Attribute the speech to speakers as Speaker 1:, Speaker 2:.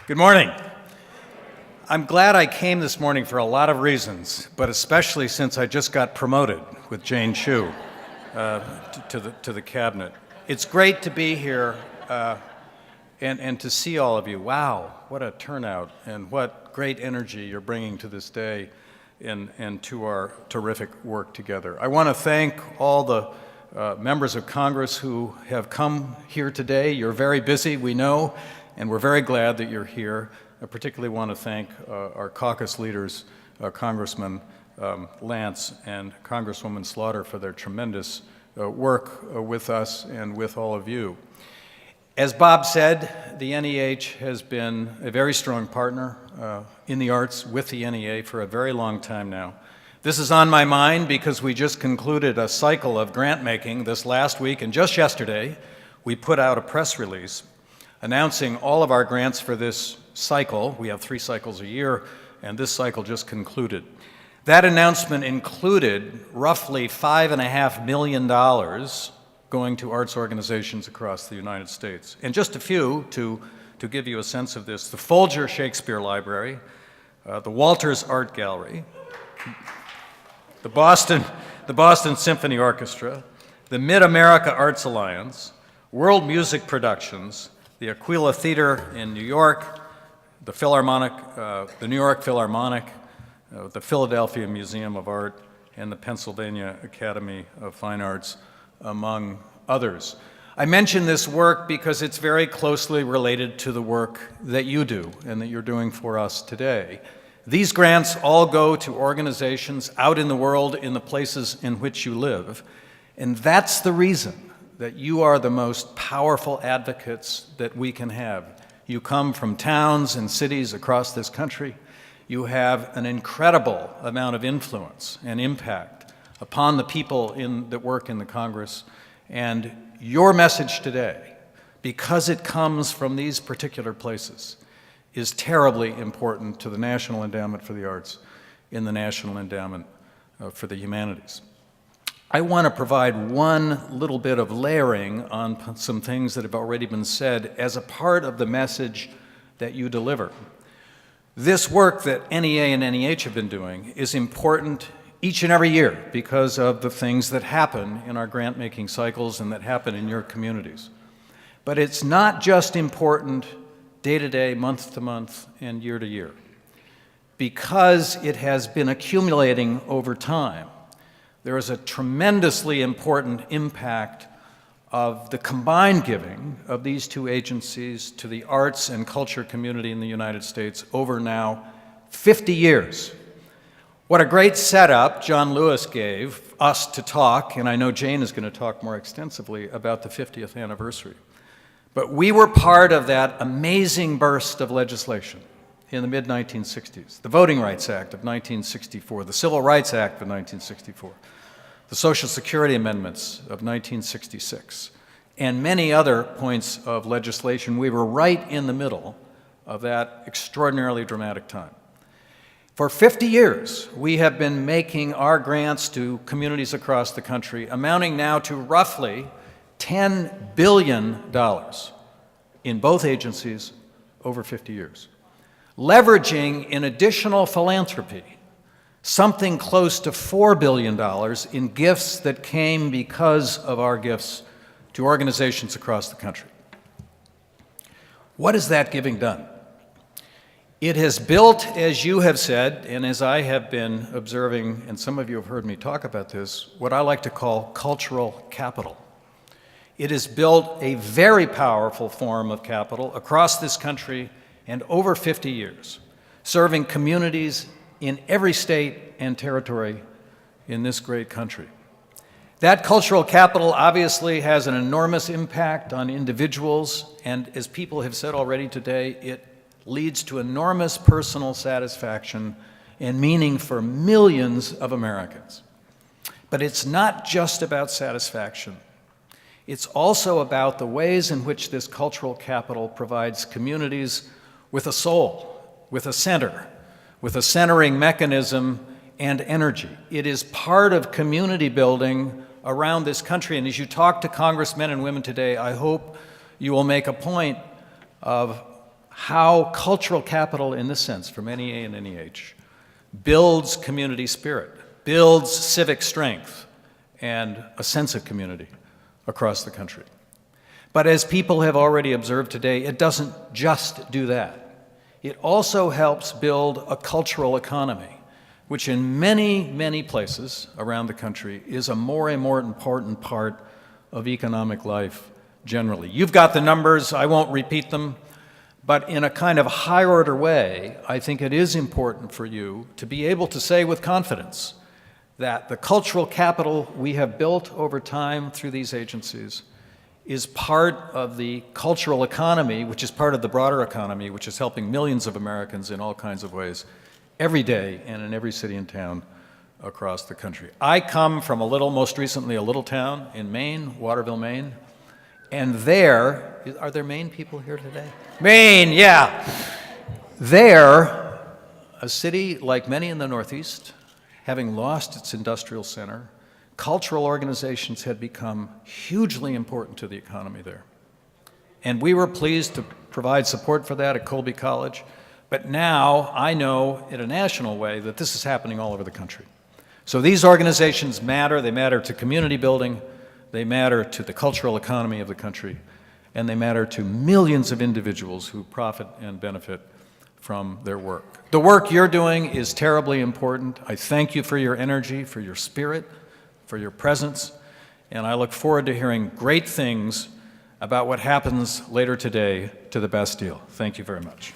Speaker 1: Good morning. I'm glad I came this morning for a lot of reasons, but especially since I just got promoted with Jane Chu to the cabinet. It's great to be here and to see all of you. Wow, what a turnout and what great energy you're bringing to this day and to our terrific work together. I want to thank all the members of Congress who have come here today. You're very busy, we know, and we're very glad that you're here. I particularly want to thank our caucus leaders, Congressman Lance and Congresswoman Slaughter, for their tremendous work with us and with all of you. As Bob said, the NEH has been a very strong partner in the arts with the NEA for a very long time now. This is on my mind because we just concluded a cycle of grant making this last week, and just yesterday we put out a press release announcing all of our grants for this cycle. We have 3 cycles a year, and this cycle just concluded. That announcement included roughly $5.5 million going to arts organizations across the United States. And just a few to give you a sense of this: the Folger Shakespeare Library, the Walters Art Gallery, the Boston Symphony Orchestra, the Mid-America Arts Alliance, World Music Productions, the Aquila Theater in New York, the Philharmonic, the New York Philharmonic, the Philadelphia Museum of Art, and the Pennsylvania Academy of Fine Arts, among others. I mention this work because it's very closely related to the work that you do and that you're doing for us today. These grants all go to organizations out in the world, in the places in which you live, and that's the reason that you are the most powerful advocates that we can have. You come from towns and cities across this country. You have an incredible amount of influence and impact upon the people that work in the Congress. And your message today, because it comes from these particular places, is terribly important to the National Endowment for the Arts and the National Endowment for the Humanities. I want to provide one little bit of layering on some things that have already been said as a part of the message that you deliver. This work that NEA and NEH have been doing is important each and every year because of the things that happen in our grant-making cycles and that happen in your communities. But it's not just important day to day, month to month, and year to year. Because it has been accumulating over time, there is a tremendously important impact of the combined giving of these 2 agencies to the arts and culture community in the United States over now 50 years. What a great setup John Lewis gave us to talk, and I know Jane is going to talk more extensively about the 50th anniversary. But we were part of that amazing burst of legislation in the mid-1960s. The Voting Rights Act of 1964, the Civil Rights Act of 1964, the Social Security Amendments of 1966, and many other points of legislation. We were right in the middle of that extraordinarily dramatic time. For 50 years, we have been making our grants to communities across the country, amounting now to roughly $10 billion in both agencies over 50 years, leveraging in additional philanthropy something close to $4 billion in gifts that came because of our gifts to organizations across the country. What has that giving done? It has built, as you have said, and as I have been observing, and some of you have heard me talk about this, what I like to call cultural capital. It has built a very powerful form of capital across this country and over 50 years, serving communities in every state and territory in this great country. That cultural capital obviously has an enormous impact on individuals, and as people have said already today, it leads to enormous personal satisfaction and meaning for millions of Americans. But it's not just about satisfaction. It's also about the ways in which this cultural capital provides communities with a soul, with a center, with a centering mechanism and energy. It is part of community building around this country. And as you talk to congressmen and women today, I hope you will make a point of how cultural capital, in this sense, from any A and any age, builds community spirit, builds civic strength, and a sense of community across the country. But as people have already observed today, it doesn't just do that. It also helps build a cultural economy, which in many, many places around the country is a more and more important part of economic life generally. You've got the numbers, I won't repeat them, but in a kind of higher order way, I think it is important for you to be able to say with confidence that the cultural capital we have built over time through these agencies is part of the cultural economy, which is part of the broader economy, which is helping millions of Americans in all kinds of ways every day and in every city and town across the country. I come from most recently a little town in Maine, Waterville, Maine, and there, are there Maine people here today? Maine, yeah. There, a city like many in the Northeast, having lost its industrial center, cultural organizations had become hugely important to the economy there. And we were pleased to provide support for that at Colby College, but now I know in a national way that this is happening all over the country. So these organizations matter. They matter to community building, they matter to the cultural economy of the country, and they matter to millions of individuals who profit and benefit from their work. The work you're doing is terribly important. I thank you for your energy, for your spirit, for your presence, and I look forward to hearing great things about what happens later today to the Bastille. Thank you very much.